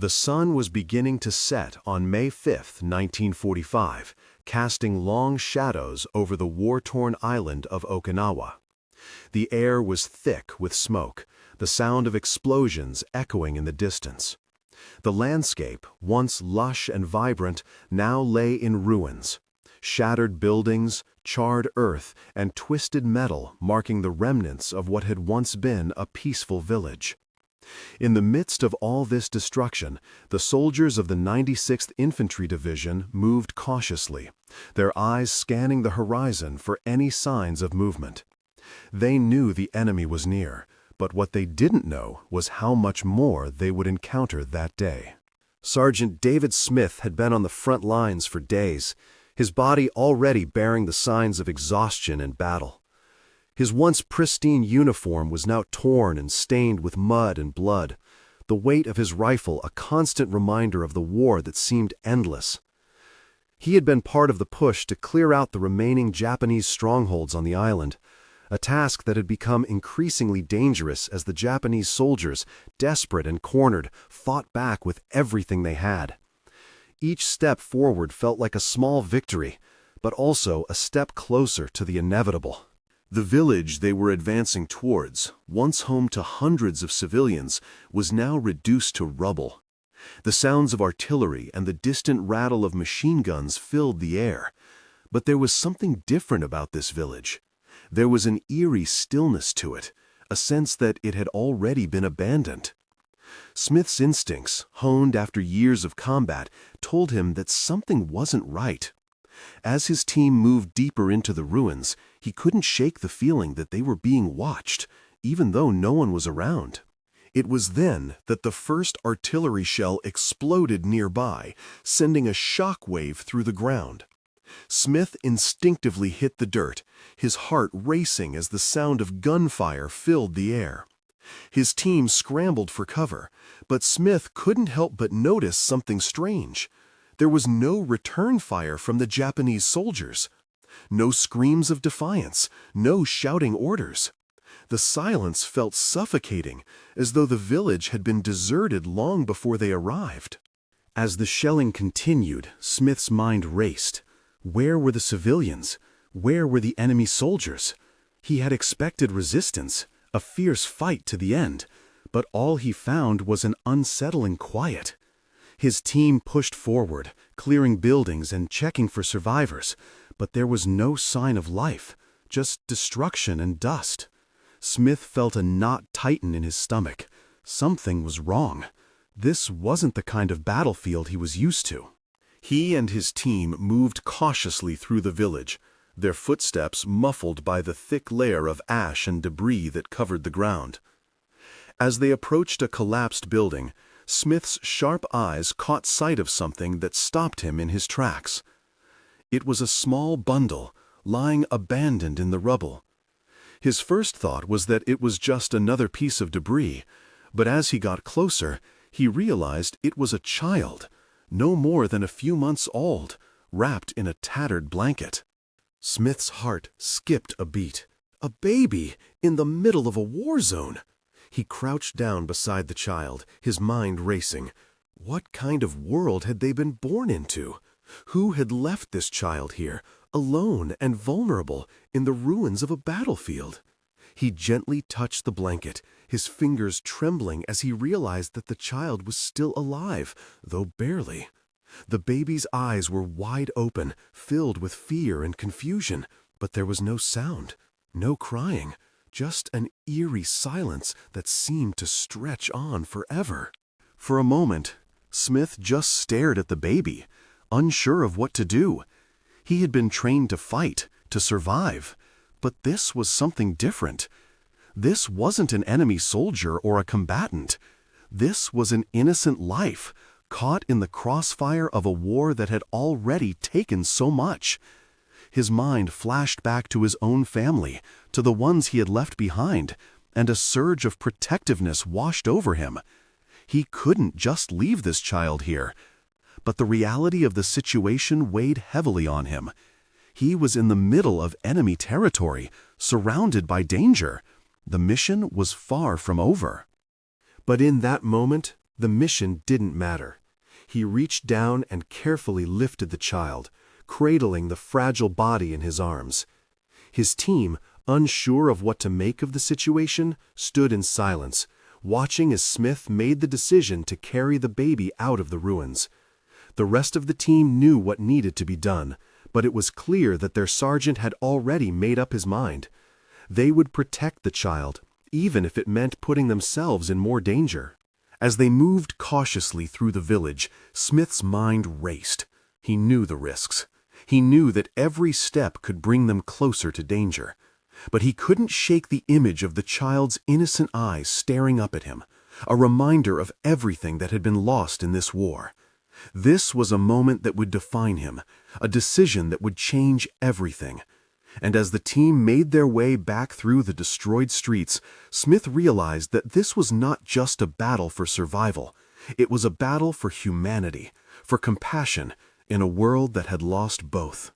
The sun was beginning to set on May 5, 1945, casting long shadows over the war-torn island of Okinawa. The air was thick with smoke, the sound of explosions echoing in the distance. The landscape, once lush and vibrant, now lay in ruins. Shattered buildings, charred earth, and twisted metal marking the remnants of what had once been a peaceful village. In the midst of all this destruction, the soldiers of the 96th Infantry Division moved cautiously, their eyes scanning the horizon for any signs of movement. They knew the enemy was near, but what they didn't know was how much more they would encounter that day. Sergeant David Smith had been on the front lines for days, his body already bearing the signs of exhaustion and battle. His once pristine uniform was now torn and stained with mud and blood, the weight of his rifle a constant reminder of the war that seemed endless. He had been part of the push to clear out the remaining Japanese strongholds on the island, a task that had become increasingly dangerous as the Japanese soldiers, desperate and cornered, fought back with everything they had. Each step forward felt like a small victory, but also a step closer to the inevitable. The village they were advancing towards, once home to hundreds of civilians, was now reduced to rubble. The sounds of artillery and the distant rattle of machine guns filled the air. But there was something different about this village. There was an eerie stillness to it, a sense that it had already been abandoned. Smith's instincts, honed after years of combat, told him that something wasn't right. As his team moved deeper into the ruins, he couldn't shake the feeling that they were being watched, even though no one was around. It was then that the first artillery shell exploded nearby, sending a shock wave through the ground. Smith instinctively hit the dirt, his heart racing as the sound of gunfire filled the air. His team scrambled for cover, but Smith couldn't help but notice something strange. There was no return fire from the Japanese soldiers. No screams of defiance, no shouting orders. The silence felt suffocating, as though the village had been deserted long before they arrived. As the shelling continued, Smith's mind raced. Where were the civilians? Where were the enemy soldiers? He had expected resistance, a fierce fight to the end, but all he found was an unsettling quiet. His team pushed forward, clearing buildings and checking for survivors, but there was no sign of life, just destruction and dust. Smith felt a knot tighten in his stomach. Something was wrong. This wasn't the kind of battlefield he was used to. He and his team moved cautiously through the village, their footsteps muffled by the thick layer of ash and debris that covered the ground. As they approached a collapsed building, Smith's sharp eyes caught sight of something that stopped him in his tracks. It was a small bundle, lying abandoned in the rubble. His first thought was that it was just another piece of debris, but as he got closer, he realized it was a child, no more than a few months old, wrapped in a tattered blanket. Smith's heart skipped a beat. A baby in the middle of a war zone! He crouched down beside the child, his mind racing. What kind of world had they been born into? Who had left this child here, alone and vulnerable, in the ruins of a battlefield? He gently touched the blanket, his fingers trembling as he realized that the child was still alive, though barely. The baby's eyes were wide open, filled with fear and confusion, but there was no sound, no crying. Just an eerie silence that seemed to stretch on forever. For a moment, Smith just stared at the baby, unsure of what to do. He had been trained to fight, to survive, but this was something different. This wasn't an enemy soldier or a combatant. This was an innocent life, caught in the crossfire of a war that had already taken so much. His mind flashed back to his own family, to the ones he had left behind, and a surge of protectiveness washed over him. He couldn't just leave this child here. But the reality of the situation weighed heavily on him. He was in the middle of enemy territory, surrounded by danger. The mission was far from over. But in that moment, The mission didn't matter. He reached down and carefully lifted the child, cradling the fragile body in his arms. His team, unsure of what to make of the situation, stood in silence, watching as Smith made the decision to carry the baby out of the ruins. The rest of the team knew what needed to be done, but it was clear that their sergeant had already made up his mind. They would protect the child, even if it meant putting themselves in more danger. As they moved cautiously through the village, Smith's mind raced. He knew the risks. He knew that every step could bring them closer to danger. But he couldn't shake the image of the child's innocent eyes staring up at him, a reminder of everything that had been lost in this war. This was a moment that would define him, a decision that would change everything. And as the team made their way back through the destroyed streets, Smith realized that this was not just a battle for survival. It was a battle for humanity, for compassion, in a world that had lost both.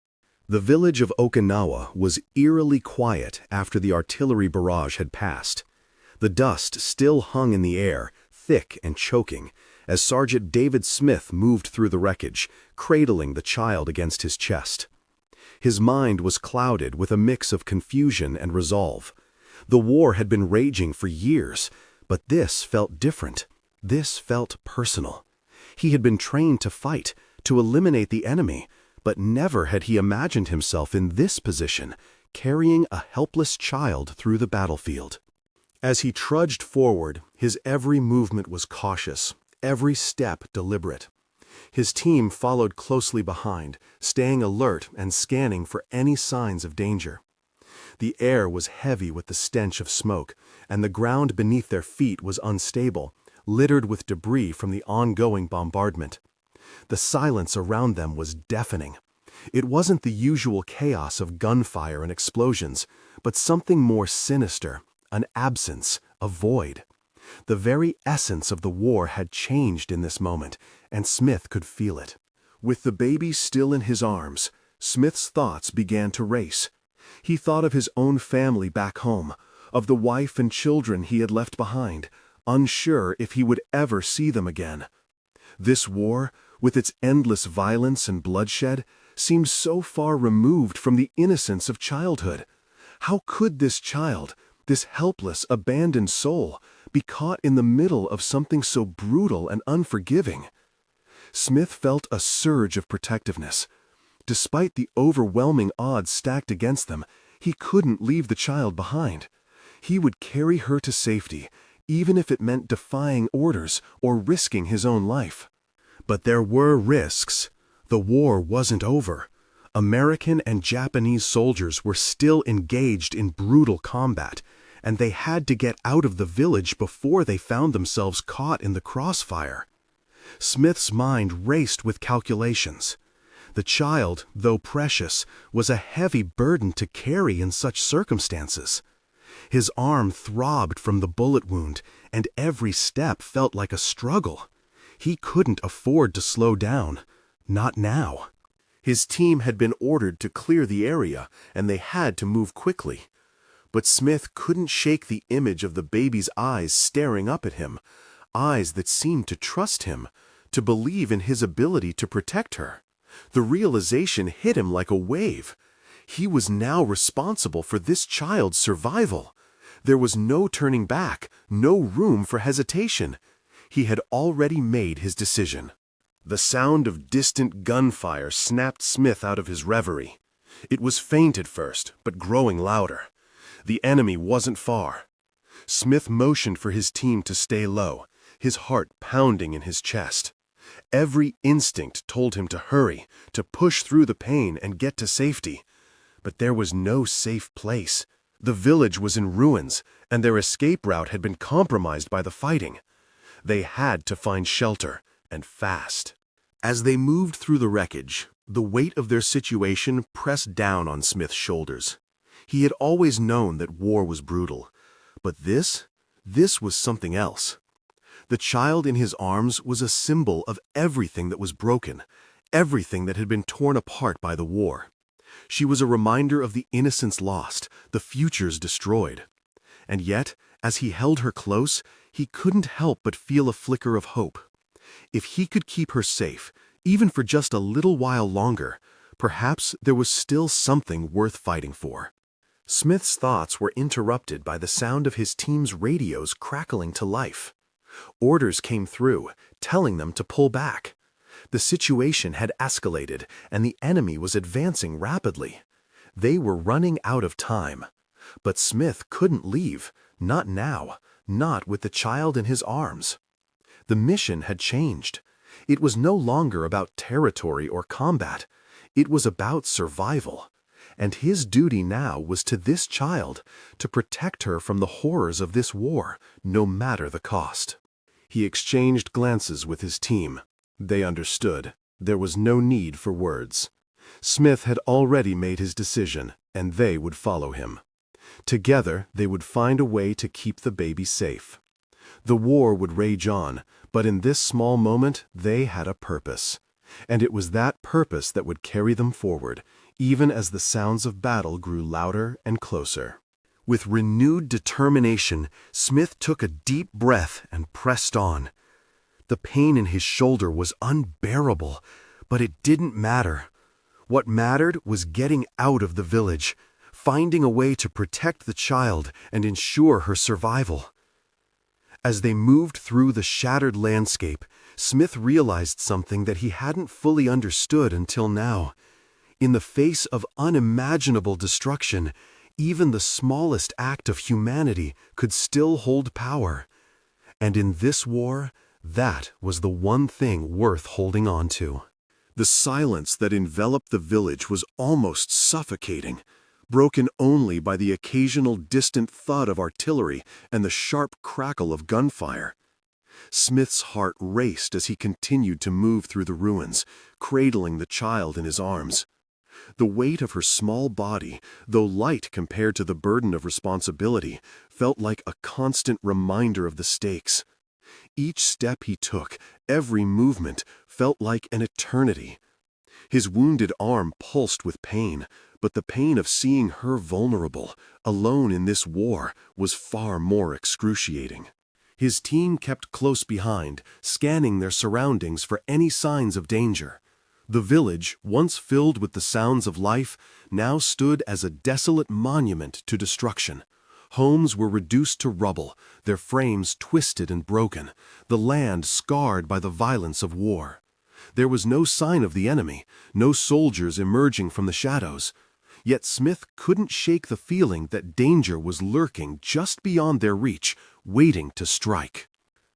The village of Okinawa was eerily quiet after the artillery barrage had passed. The dust still hung in the air, thick and choking, as Sergeant David Smith moved through the wreckage, cradling the child against his chest. His mind was clouded with a mix of confusion and resolve. The war had been raging for years, but this felt different. This felt personal. He had been trained to fight, to eliminate the enemy, but never had he imagined himself in this position, carrying a helpless child through the battlefield. As he trudged forward, his every movement was cautious, every step deliberate. His team followed closely behind, staying alert and scanning for any signs of danger. The air was heavy with the stench of smoke, and the ground beneath their feet was unstable, littered with debris from the ongoing bombardment. The silence around them was deafening. It wasn't the usual chaos of gunfire and explosions, but something more sinister, an absence, a void. The very essence of the war had changed in this moment, and Smith could feel it. With the baby still in his arms, Smith's thoughts began to race. He thought of his own family back home, of the wife and children he had left behind, unsure if he would ever see them again. This war, with its endless violence and bloodshed, seemed so far removed from the innocence of childhood. How could this child, this helpless, abandoned soul, be caught in the middle of something so brutal and unforgiving? Smith felt a surge of protectiveness. Despite the overwhelming odds stacked against them, he couldn't leave the child behind. He would carry her to safety, even if it meant defying orders or risking his own life. But there were risks. The war wasn't over. American and Japanese soldiers were still engaged in brutal combat, and they had to get out of the village before they found themselves caught in the crossfire. Smith's mind raced with calculations. The child, though precious, was a heavy burden to carry in such circumstances. His arm throbbed from the bullet wound, and every step felt like a struggle. He couldn't afford to slow down. Not now. His team had been ordered to clear the area, and they had to move quickly. But Smith couldn't shake the image of the baby's eyes staring up at him, eyes that seemed to trust him, to believe in his ability to protect her. The realization hit him like a wave. He was now responsible for this child's survival. There was no turning back, no room for hesitation. He had already made his decision. The sound of distant gunfire snapped Smith out of his reverie. It was faint at first, but growing louder. The enemy wasn't far. Smith motioned for his team to stay low, his heart pounding in his chest. Every instinct told him to hurry, to push through the pain and get to safety. But there was no safe place. The village was in ruins, and their escape route had been compromised by the fighting. They had to find shelter, and fast. As they moved through the wreckage, the weight of their situation pressed down on Smith's shoulders. He had always known that war was brutal, but this was something else. The child in his arms was a symbol of everything that was broken, everything that had been torn apart by the war. She was a reminder of the innocence lost, the futures destroyed. And yet, as he held her close, He couldn't help but feel a flicker of hope. If he could keep her safe, even for just a little while longer, perhaps there was still something worth fighting for. Smith's thoughts were interrupted by the sound of his team's radios crackling to life. Orders came through, telling them to pull back. The situation had escalated, and the enemy was advancing rapidly. They were running out of time. But Smith couldn't leave, not now, not with the child in his arms. The mission had changed. It was no longer about territory or combat. It was about survival. And his duty now was to this child, to protect her from the horrors of this war, no matter the cost. He exchanged glances with his team. They understood. There was no need for words. Smith had already made his decision, and they would follow him. Together, they would find a way to keep the baby safe. The war would rage on, but in this small moment, they had a purpose. And it was that purpose that would carry them forward, even as the sounds of battle grew louder and closer. With renewed determination, Smith took a deep breath and pressed on. The pain in his shoulder was unbearable, but it didn't matter. What mattered was getting out of the village, finding a way to protect the child and ensure her survival. As they moved through the shattered landscape, Smith realized something that he hadn't fully understood until now. In the face of unimaginable destruction, even the smallest act of humanity could still hold power. And in this war, that was the one thing worth holding on to. The silence that enveloped the village was almost suffocating, broken only by the occasional distant thud of artillery and the sharp crackle of gunfire. Smith's heart raced as he continued to move through the ruins, cradling the child in his arms. The weight of her small body, though light compared to the burden of responsibility, felt like a constant reminder of the stakes. Each step he took, every movement, felt like an eternity. His wounded arm pulsed with pain, but the pain of seeing her vulnerable, alone in this war, was far more excruciating. His team kept close behind, scanning their surroundings for any signs of danger. The village, once filled with the sounds of life, now stood as a desolate monument to destruction. Homes were reduced to rubble, their frames twisted and broken, the land scarred by the violence of war. There was no sign of the enemy, no soldiers emerging from the shadows. Yet Smith couldn't shake the feeling that danger was lurking just beyond their reach, waiting to strike.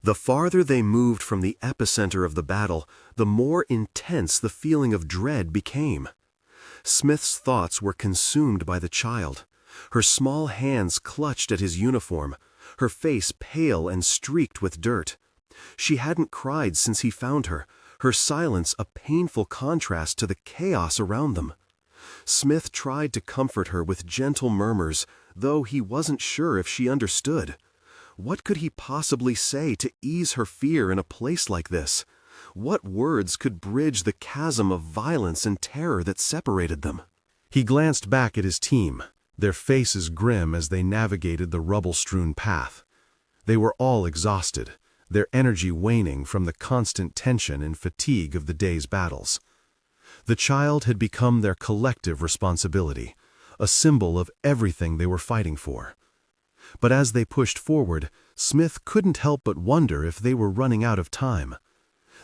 The farther they moved from the epicenter of the battle, the more intense the feeling of dread became. Smith's thoughts were consumed by the child. Her small hands clutched at his uniform, her face pale and streaked with dirt. She hadn't cried since he found her, her silence a painful contrast to the chaos around them. Smith tried to comfort her with gentle murmurs, though he wasn't sure if she understood. What could he possibly say to ease her fear in a place like this? What words could bridge the chasm of violence and terror that separated them? He glanced back at his team, their faces grim as they navigated the rubble-strewn path. They were all exhausted, their energy waning from the constant tension and fatigue of the day's battles. The child had become their collective responsibility, a symbol of everything they were fighting for. But as they pushed forward, Smith couldn't help but wonder if they were running out of time.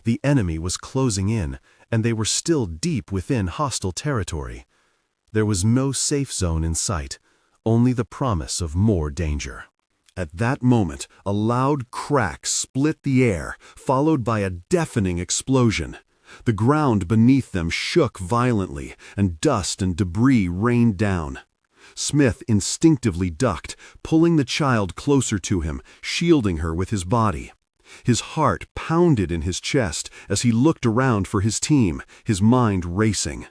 The enemy was closing in, and they were still deep within hostile territory. There was no safe zone in sight, only the promise of more danger. At that moment, a loud crack split the air, followed by a deafening explosion. The ground beneath them shook violently, and dust and debris rained down. Smith instinctively ducked, pulling the child closer to him, shielding her with his body. His heart pounded in his chest as he looked around for his team, his mind racing.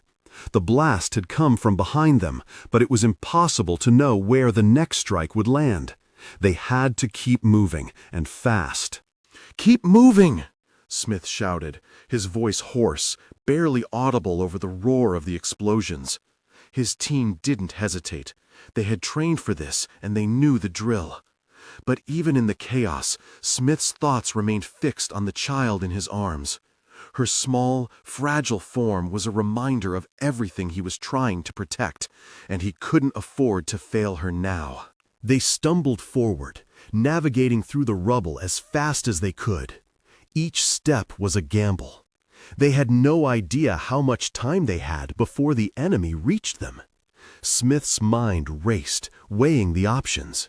The blast had come from behind them, but it was impossible to know where the next strike would land. They had to keep moving, and fast. "Keep moving!" Smith shouted, his voice hoarse, barely audible over the roar of the explosions. His team didn't hesitate. They had trained for this, and they knew the drill. But even in the chaos, Smith's thoughts remained fixed on the child in his arms. Her small, fragile form was a reminder of everything he was trying to protect, and he couldn't afford to fail her now. They stumbled forward, navigating through the rubble as fast as they could. Each step was a gamble. They had no idea how much time they had before the enemy reached them. Smith's mind raced, weighing the options.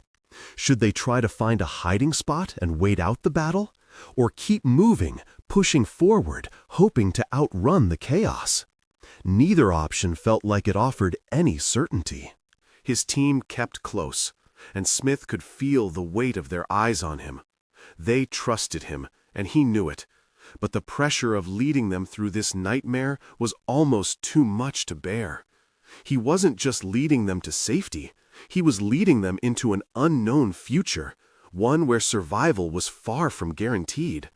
Should they try to find a hiding spot and wait out the battle? Or keep moving, pushing forward, hoping to outrun the chaos? Neither option felt like it offered any certainty. His team kept close, and Smith could feel the weight of their eyes on him. They trusted him, and he knew it, but the pressure of leading them through this nightmare was almost too much to bear. He wasn't just leading them to safety, he was leading them into an unknown future, one where survival was far from guaranteed.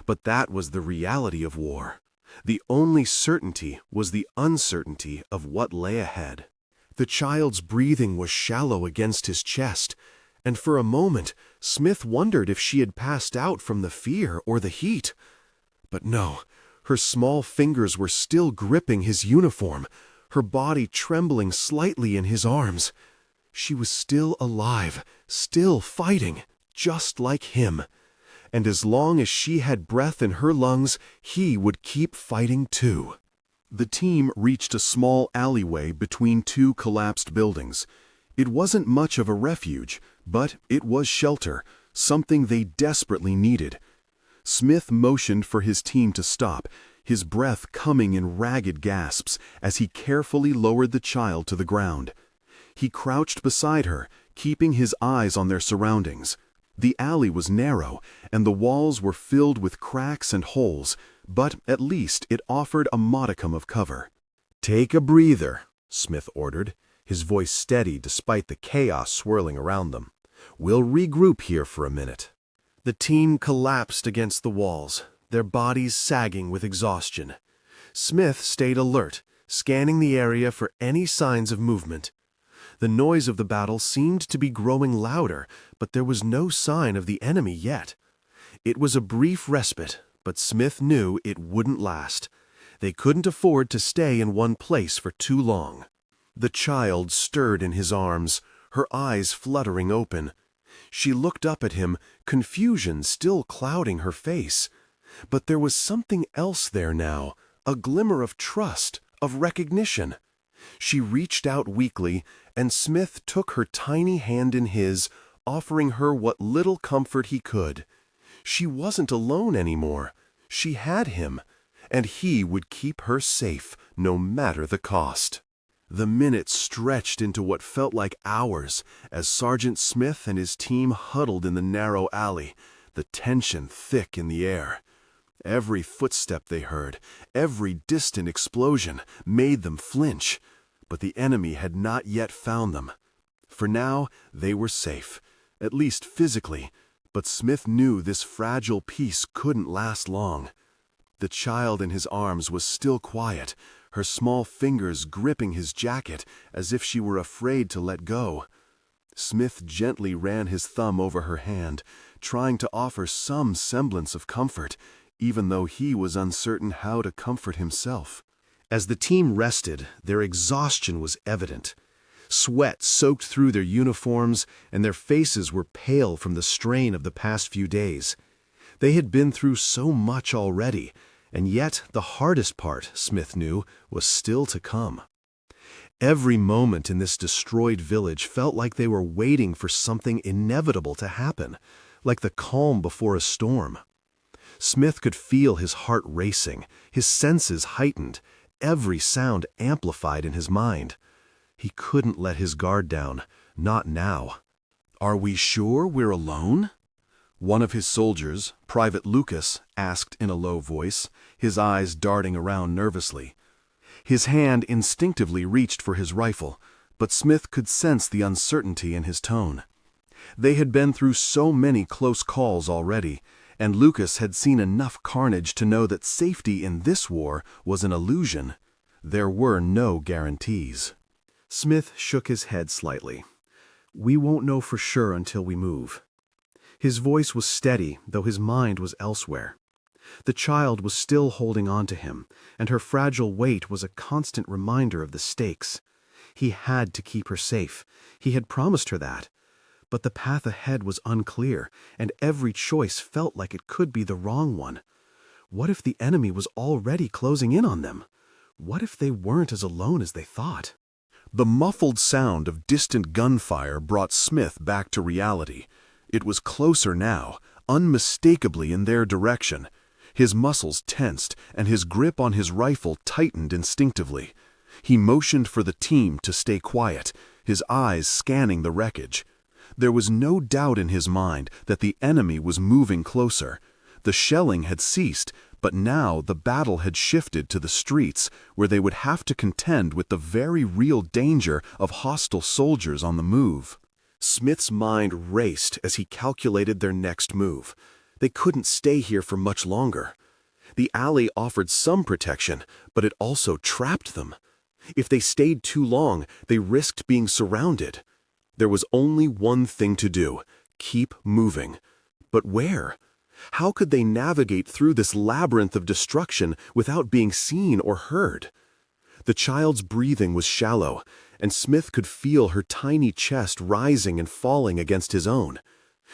But that was the reality of war. The only certainty was the uncertainty of what lay ahead. The child's breathing was shallow against his chest, and for a moment Smith wondered if she had passed out from the fear or the heat. But no, her small fingers were still gripping his uniform, her body trembling slightly in his arms. She was still alive, still fighting, just like him. And as long as she had breath in her lungs, he would keep fighting too. The team reached a small alleyway between two collapsed buildings. It wasn't much of a refuge, but it was shelter, something they desperately needed. Smith motioned for his team to stop, his breath coming in ragged gasps as he carefully lowered the child to the ground. He crouched beside her, keeping his eyes on their surroundings. The alley was narrow, and the walls were filled with cracks and holes, but at least it offered a modicum of cover. "Take a breather," Smith ordered, his voice steady despite the chaos swirling around them. "We'll regroup here for a minute." The team collapsed against the walls, their bodies sagging with exhaustion. Smith stayed alert, scanning the area for any signs of movement. The noise of the battle seemed to be growing louder, but there was no sign of the enemy yet. It was a brief respite, but Smith knew it wouldn't last. They couldn't afford to stay in one place for too long. The child stirred in his arms, her eyes fluttering open. She looked up at him, confusion still clouding her face. But there was something else there now, a glimmer of trust, of recognition. She reached out weakly, and Smith took her tiny hand in his, offering her what little comfort he could. She wasn't alone anymore. She had him, and he would keep her safe, no matter the cost. The minutes stretched into what felt like hours as Sergeant Smith and his team huddled in the narrow alley, the tension thick in the air. Every footstep they heard, every distant explosion, made them flinch. But the enemy had not yet found them. For now, they were safe, at least physically, but Smith knew this fragile peace couldn't last long. The child in his arms was still quiet, her small fingers gripping his jacket as if she were afraid to let go. Smith gently ran his thumb over her hand, trying to offer some semblance of comfort, even though he was uncertain how to comfort himself. As the team rested, their exhaustion was evident. Sweat soaked through their uniforms, and their faces were pale from the strain of the past few days. They had been through so much already, and yet the hardest part, Smith knew, was still to come. Every moment in this destroyed village felt like they were waiting for something inevitable to happen, like the calm before a storm. Smith could feel his heart racing, his senses heightened, every sound amplified in his mind. He couldn't let his guard down, not now. "Are we sure we're alone?" One of his soldiers, Private Lucas, asked in a low voice, his eyes darting around nervously. His hand instinctively reached for his rifle, but Smith could sense the uncertainty in his tone. They had been through so many close calls already, and Lucas had seen enough carnage to know that safety in this war was an illusion. There were no guarantees. Smith shook his head slightly. "We won't know for sure until we move." His voice was steady, though his mind was elsewhere. The child was still holding on to him, and her fragile weight was a constant reminder of the stakes. He had to keep her safe. He had promised her that. But the path ahead was unclear, and every choice felt like it could be the wrong one. What if the enemy was already closing in on them? What if they weren't as alone as they thought? The muffled sound of distant gunfire brought Smith back to reality. It was closer now, unmistakably in their direction. His muscles tensed, and his grip on his rifle tightened instinctively. He motioned for the team to stay quiet, his eyes scanning the wreckage. There was no doubt in his mind that the enemy was moving closer. The shelling had ceased, but now the battle had shifted to the streets, where they would have to contend with the very real danger of hostile soldiers on the move. Smith's mind raced as he calculated their next move. They couldn't stay here for much longer. The alley offered some protection, but it also trapped them. If they stayed too long, they risked being surrounded. There was only one thing to do: keep moving. But where? How could they navigate through this labyrinth of destruction without being seen or heard? The child's breathing was shallow, and Smith could feel her tiny chest rising and falling against his own.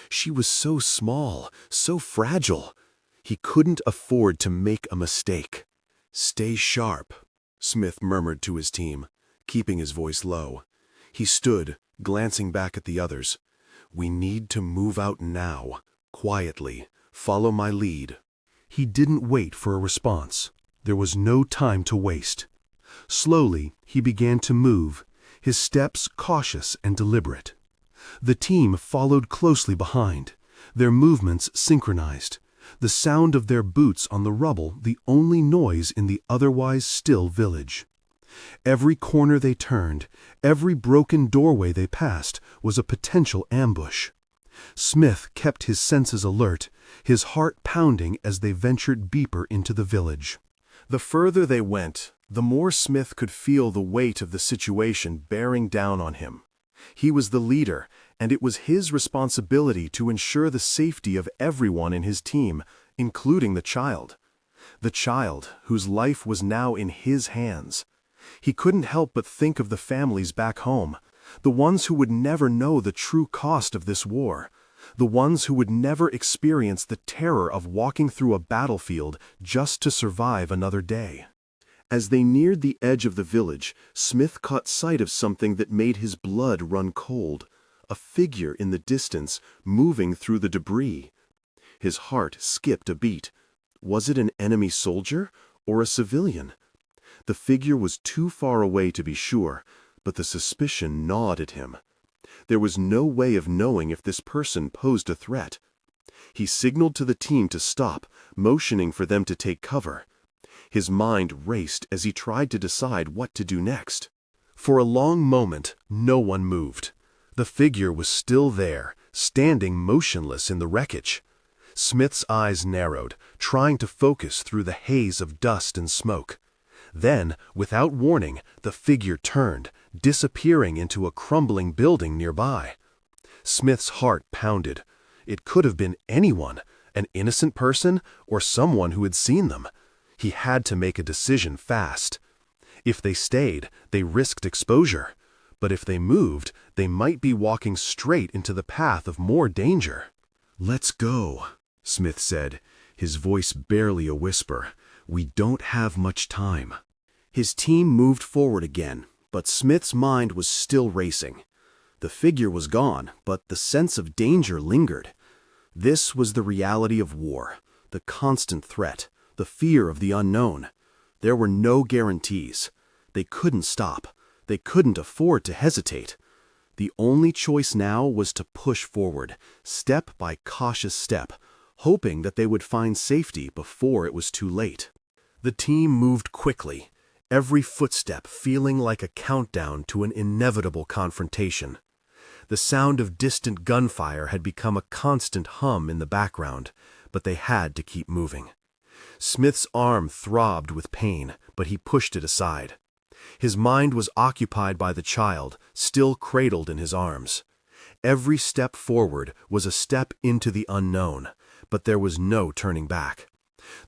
She was so small, so fragile. He couldn't afford to make a mistake. "Stay sharp," Smith murmured to his team, keeping his voice low. He stood, glancing back at the others. "We need to move out now, quietly. Follow my lead." He didn't wait for a response. There was no time to waste. Slowly, he began to move, his steps cautious and deliberate. The team followed closely behind, their movements synchronized, the sound of their boots on the rubble the only noise in the otherwise still village. Every corner they turned, every broken doorway they passed, was a potential ambush. Smith kept his senses alert, his heart pounding as they ventured deeper into the village. The further they went, the more Smith could feel the weight of the situation bearing down on him. He was the leader, and it was his responsibility to ensure the safety of everyone in his team, including the child. The child, whose life was now in his hands. He couldn't help but think of the families back home, the ones who would never know the true cost of this war, the ones who would never experience the terror of walking through a battlefield just to survive another day. As they neared the edge of the village, Smith caught sight of something that made his blood run cold, a figure in the distance, moving through the debris. His heart skipped a beat. Was it an enemy soldier or a civilian? The figure was too far away to be sure, but the suspicion gnawed at him. There was no way of knowing if this person posed a threat. He signaled to the team to stop, motioning for them to take cover. His mind raced as he tried to decide what to do next. For a long moment, no one moved. The figure was still there, standing motionless in the wreckage. Smith's eyes narrowed, trying to focus through the haze of dust and smoke. Then, without warning, the figure turned, disappearing into a crumbling building nearby. Smith's heart pounded. It could have been anyone, an innocent person, or someone who had seen them. He had to make a decision fast. If they stayed, they risked exposure. But if they moved, they might be walking straight into the path of more danger. "Let's go," Smith said, his voice barely a whisper. "We don't have much time." His team moved forward again, but Smith's mind was still racing. The figure was gone, but the sense of danger lingered. This was the reality of war, the constant threat, the fear of the unknown. There were no guarantees. They couldn't stop. They couldn't afford to hesitate. The only choice now was to push forward, step by cautious step, hoping that they would find safety before it was too late. The team moved quickly, every footstep feeling like a countdown to an inevitable confrontation. The sound of distant gunfire had become a constant hum in the background, but they had to keep moving. Smith's arm throbbed with pain, but he pushed it aside. His mind was occupied by the child, still cradled in his arms. Every step forward was a step into the unknown, but there was no turning back.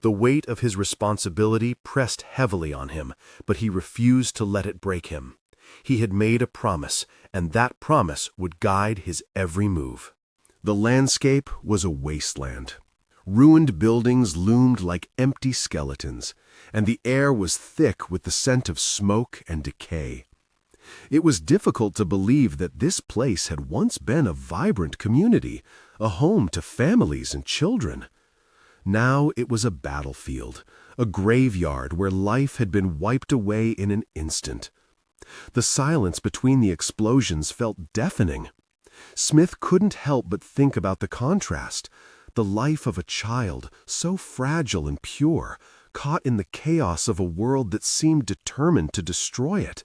The weight of his responsibility pressed heavily on him, but he refused to let it break him. He had made a promise, and that promise would guide his every move. The landscape was a wasteland. Ruined buildings loomed like empty skeletons, and the air was thick with the scent of smoke and decay. It was difficult to believe that this place had once been a vibrant community, a home to families and children. Now it was a battlefield, a graveyard where life had been wiped away in an instant. The silence between the explosions felt deafening. Smith couldn't help but think about the contrast. The life of a child, so fragile and pure, caught in the chaos of a world that seemed determined to destroy it.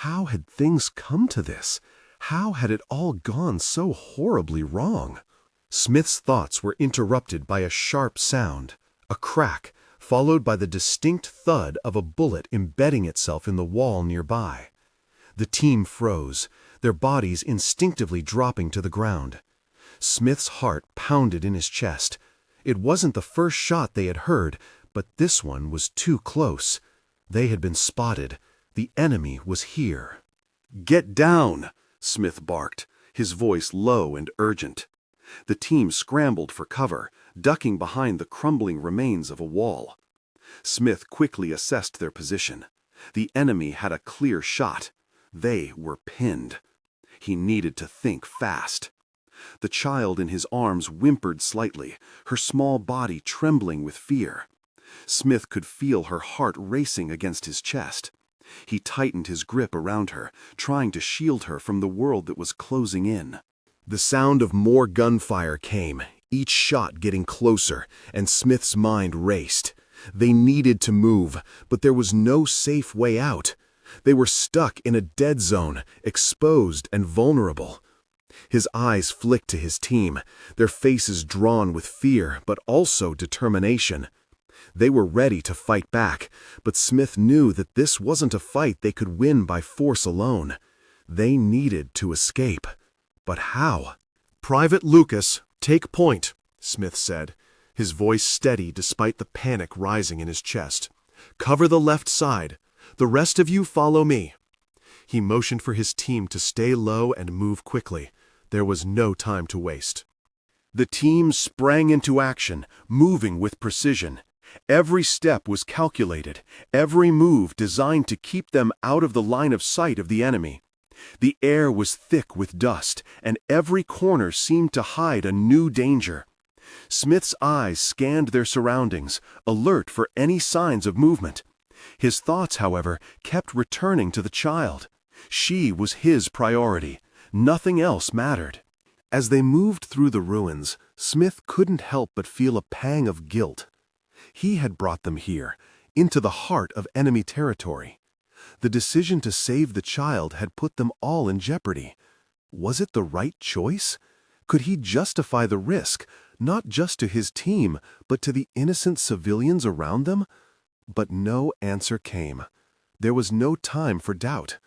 How had things come to this? How had it all gone so horribly wrong? Smith's thoughts were interrupted by a sharp sound, a crack, followed by the distinct thud of a bullet embedding itself in the wall nearby. The team froze, their bodies instinctively dropping to the ground. Smith's heart pounded in his chest. It wasn't the first shot they had heard, but this one was too close. They had been spotted. The enemy was here. "Get down!" Smith barked, his voice low and urgent. The team scrambled for cover, ducking behind the crumbling remains of a wall. Smith quickly assessed their position. The enemy had a clear shot. They were pinned. He needed to think fast. The child in his arms whimpered slightly, her small body trembling with fear. Smith could feel her heart racing against his chest. He tightened his grip around her, trying to shield her from the world that was closing in. The sound of more gunfire came, each shot getting closer, and Smith's mind raced. They needed to move, but there was no safe way out. They were stuck in a dead zone, exposed and vulnerable. His eyes flicked to his team, their faces drawn with fear, but also determination. They were ready to fight back, but Smith knew that this wasn't a fight they could win by force alone. They needed to escape. But how? "Private Lucas, take point," Smith said, his voice steady despite the panic rising in his chest. "Cover the left side. The rest of you follow me." He motioned for his team to stay low and move quickly. There was no time to waste. The team sprang into action, moving with precision. Every step was calculated, every move designed to keep them out of the line of sight of the enemy. The air was thick with dust, and every corner seemed to hide a new danger. Smith's eyes scanned their surroundings, alert for any signs of movement. His thoughts, however, kept returning to the child. She was his priority. Nothing else mattered. As they moved through the ruins, Smith couldn't help but feel a pang of guilt. He had brought them here, into the heart of enemy territory. The decision to save the child had put them all in jeopardy. Was it the right choice? Could he justify the risk, not just to his team, but to the innocent civilians around them? But no answer came. There was no time for doubt.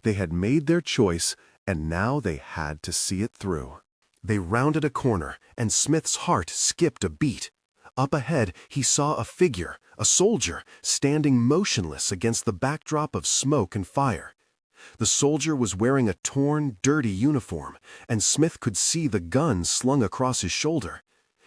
They had made their choice, and now they had to see it through. They rounded a corner, and Smith's heart skipped a beat. Up ahead, he saw a figure, a soldier, standing motionless against the backdrop of smoke and fire. The soldier was wearing a torn, dirty uniform, and Smith could see the gun slung across his shoulder.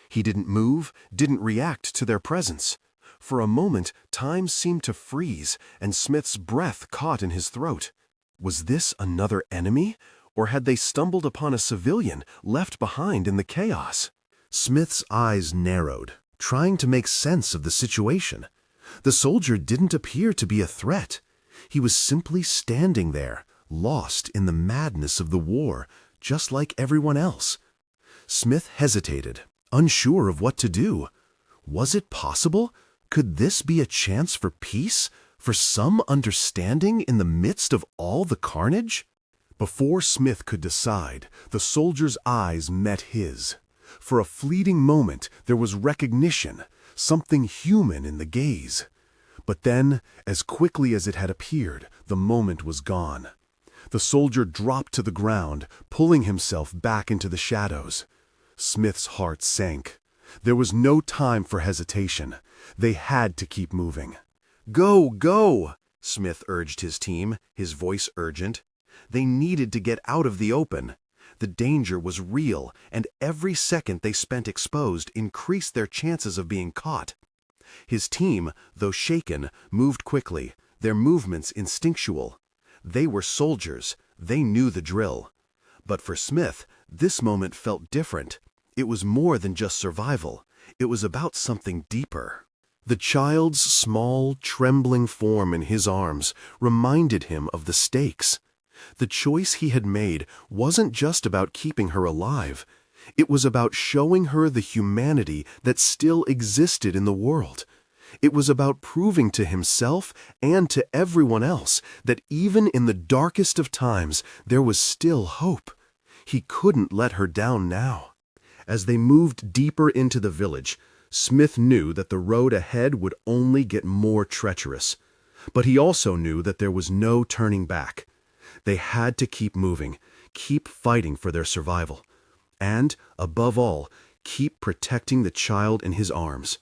He didn't move, didn't react to their presence. For a moment, time seemed to freeze, and Smith's breath caught in his throat. Was this another enemy, or had they stumbled upon a civilian left behind in the chaos? Smith's eyes narrowed, trying to make sense of the situation. The soldier didn't appear to be a threat. He was simply standing there, lost in the madness of the war, just like everyone else. Smith hesitated, unsure of what to do. Was it possible? Could this be a chance for peace, for some understanding in the midst of all the carnage? Before Smith could decide, the soldier's eyes met his. For a fleeting moment, there was recognition, something human in the gaze. But then, as quickly as it had appeared, the moment was gone. The soldier dropped to the ground, pulling himself back into the shadows. Smith's heart sank. There was no time for hesitation. They had to keep moving. "Go, go!" Smith urged his team, his voice urgent. They needed to get out of the open. The danger was real, and every second they spent exposed increased their chances of being caught. His team, though shaken, moved quickly, their movements instinctual. They were soldiers. They knew the drill. But for Smith, this moment felt different. It was more than just survival. It was about something deeper. The child's small, trembling form in his arms reminded him of the stakes. The choice he had made wasn't just about keeping her alive. It was about showing her the humanity that still existed in the world. It was about proving to himself and to everyone else that even in the darkest of times, there was still hope. He couldn't let her down now. As they moved deeper into the village, Smith knew that the road ahead would only get more treacherous. But he also knew that there was no turning back. They had to keep moving, keep fighting for their survival. And, above all, keep protecting the child in his arms.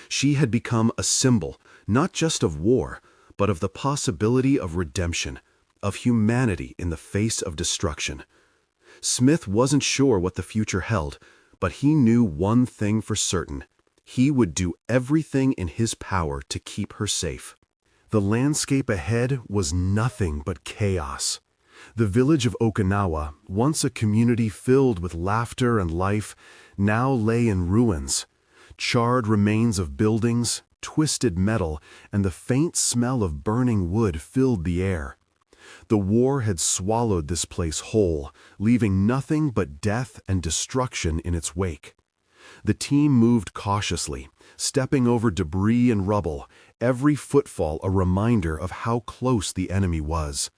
She had become a symbol, not just of war, but of the possibility of redemption, of humanity in the face of destruction. Smith wasn't sure what the future held, but he knew one thing for certain. He would do everything in his power to keep her safe. The landscape ahead was nothing but chaos. The village of Okinawa, once a community filled with laughter and life, now lay in ruins. Charred remains of buildings, twisted metal, and the faint smell of burning wood filled the air. The war had swallowed this place whole, leaving nothing but death and destruction in its wake. The team moved cautiously, stepping over debris and rubble, every footfall a reminder of how close the enemy was.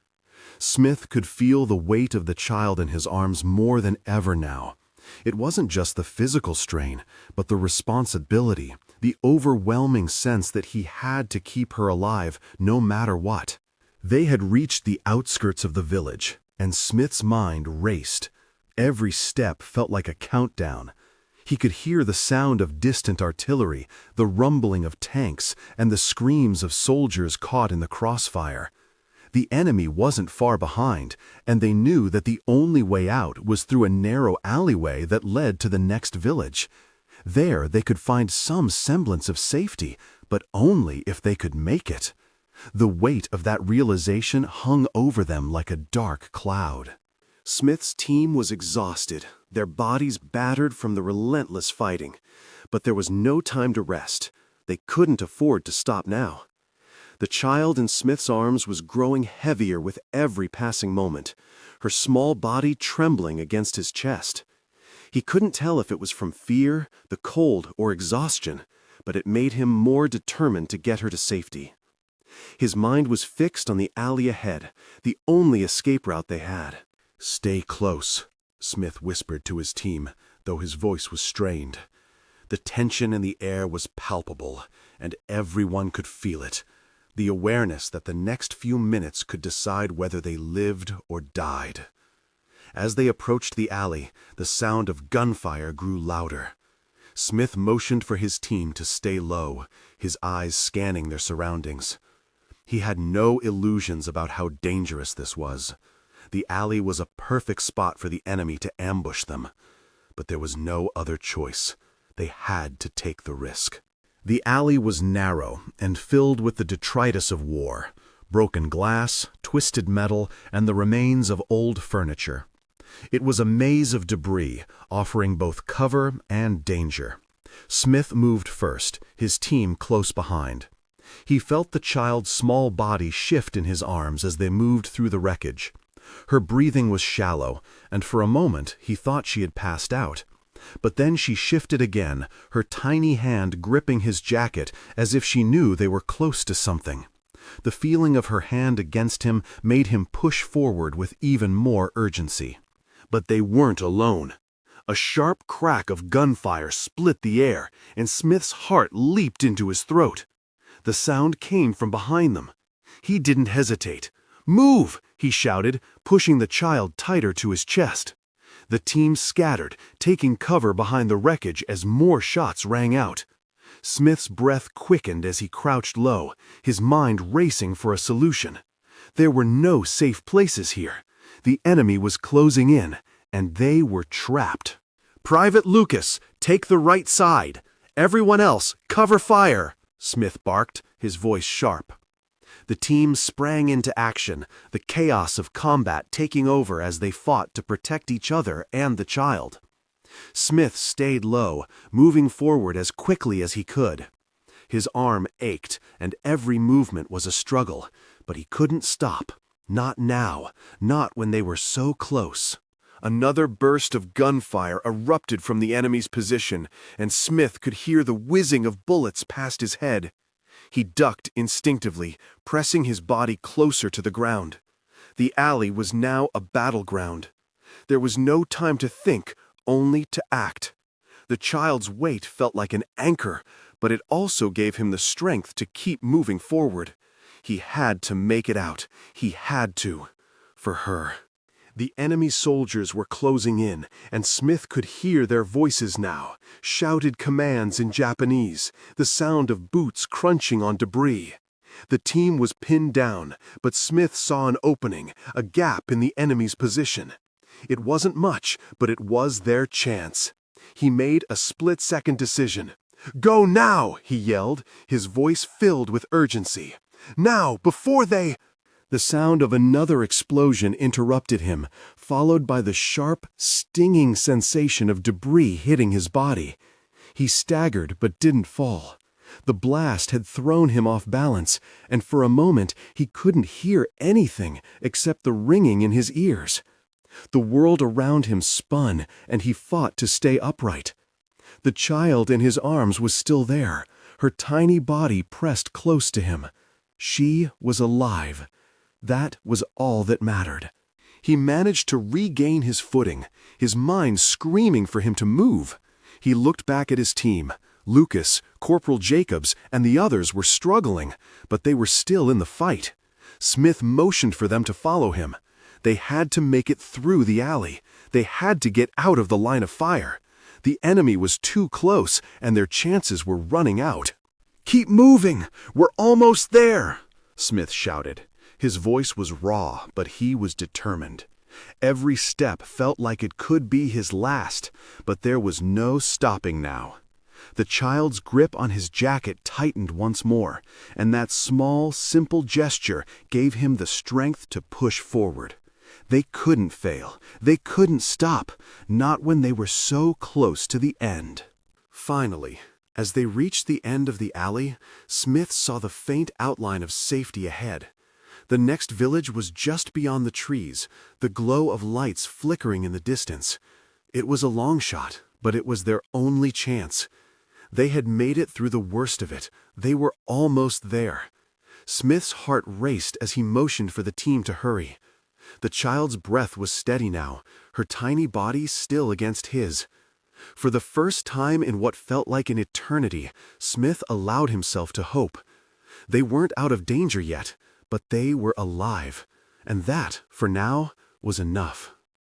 Smith could feel the weight of the child in his arms more than ever now. It wasn't just the physical strain, but the responsibility, the overwhelming sense that he had to keep her alive no matter what. They had reached the outskirts of the village, and Smith's mind raced. Every step felt like a countdown. He could hear the sound of distant artillery, the rumbling of tanks, and the screams of soldiers caught in the crossfire. The enemy wasn't far behind, and they knew that the only way out was through a narrow alleyway that led to the next village. There they could find some semblance of safety, but only if they could make it. The weight of that realization hung over them like a dark cloud. Smith's team was exhausted, their bodies battered from the relentless fighting. But there was no time to rest. They couldn't afford to stop now. The child in Smith's arms was growing heavier with every passing moment, her small body trembling against his chest. He couldn't tell if it was from fear, the cold, or exhaustion, but it made him more determined to get her to safety. His mind was fixed on the alley ahead, the only escape route they had. "Stay close," Smith whispered to his team, though his voice was strained. The tension in the air was palpable, and everyone could feel it. The awareness that the next few minutes could decide whether they lived or died. As they approached the alley, the sound of gunfire grew louder. Smith motioned for his team to stay low, his eyes scanning their surroundings. He had no illusions about how dangerous this was. The alley was a perfect spot for the enemy to ambush them. But there was no other choice. They had to take the risk. The alley was narrow and filled with the detritus of war, broken glass, twisted metal, and the remains of old furniture. It was a maze of debris, offering both cover and danger. Smith moved first, his team close behind. He felt the child's small body shift in his arms as they moved through the wreckage. Her breathing was shallow, and for a moment he thought she had passed out. But then she shifted again, her tiny hand gripping his jacket as if she knew they were close to something. The feeling of her hand against him made him push forward with even more urgency. But they weren't alone. A sharp crack of gunfire split the air, and Smith's heart leaped into his throat. The sound came from behind them. He didn't hesitate. "Move!" he shouted, pushing the child tighter to his chest. The team scattered, taking cover behind the wreckage as more shots rang out. Smith's breath quickened as he crouched low, his mind racing for a solution. There were no safe places here. The enemy was closing in, and they were trapped. "Private Lucas, take the right side. Everyone else, cover fire," Smith barked, his voice sharp. The team sprang into action, the chaos of combat taking over as they fought to protect each other and the child. Smith stayed low, moving forward as quickly as he could. His arm ached, and every movement was a struggle, but he couldn't stop. Not now, not when they were so close. Another burst of gunfire erupted from the enemy's position, and Smith could hear the whizzing of bullets past his head. He ducked instinctively, pressing his body closer to the ground. The alley was now a battleground. There was no time to think, only to act. The child's weight felt like an anchor, but it also gave him the strength to keep moving forward. He had to make it out. He had to. For her. The enemy soldiers were closing in, and Smith could hear their voices now, shouted commands in Japanese, the sound of boots crunching on debris. The team was pinned down, but Smith saw an opening, a gap in the enemy's position. It wasn't much, but it was their chance. He made a split-second decision. "Go now!" he yelled, his voice filled with urgency. "Now, before they—" The sound of another explosion interrupted him, followed by the sharp, stinging sensation of debris hitting his body. He staggered but didn't fall. The blast had thrown him off balance, and for a moment he couldn't hear anything except the ringing in his ears. The world around him spun, and he fought to stay upright. The child in his arms was still there, her tiny body pressed close to him. She was alive. That was all that mattered. He managed to regain his footing, his mind screaming for him to move. He looked back at his team. Lucas, Corporal Jacobs, and the others were struggling, but they were still in the fight. Smith motioned for them to follow him. They had to make it through the alley. They had to get out of the line of fire. The enemy was too close, and their chances were running out. "Keep moving! We're almost there!" Smith shouted. His voice was raw, but he was determined. Every step felt like it could be his last, but there was no stopping now. The child's grip on his jacket tightened once more, and that small, simple gesture gave him the strength to push forward. They couldn't fail. They couldn't stop, not when they were so close to the end. Finally, as they reached the end of the alley, Smith saw the faint outline of safety ahead. The next village was just beyond the trees, the glow of lights flickering in the distance. It was a long shot, but it was their only chance. They had made it through the worst of it. They were almost there. Smith's heart raced as he motioned for the team to hurry. The child's breath was steady now, her tiny body still against his. For the first time in what felt like an eternity, Smith allowed himself to hope. They weren't out of danger yet, but they were alive, and that, for now, was enough.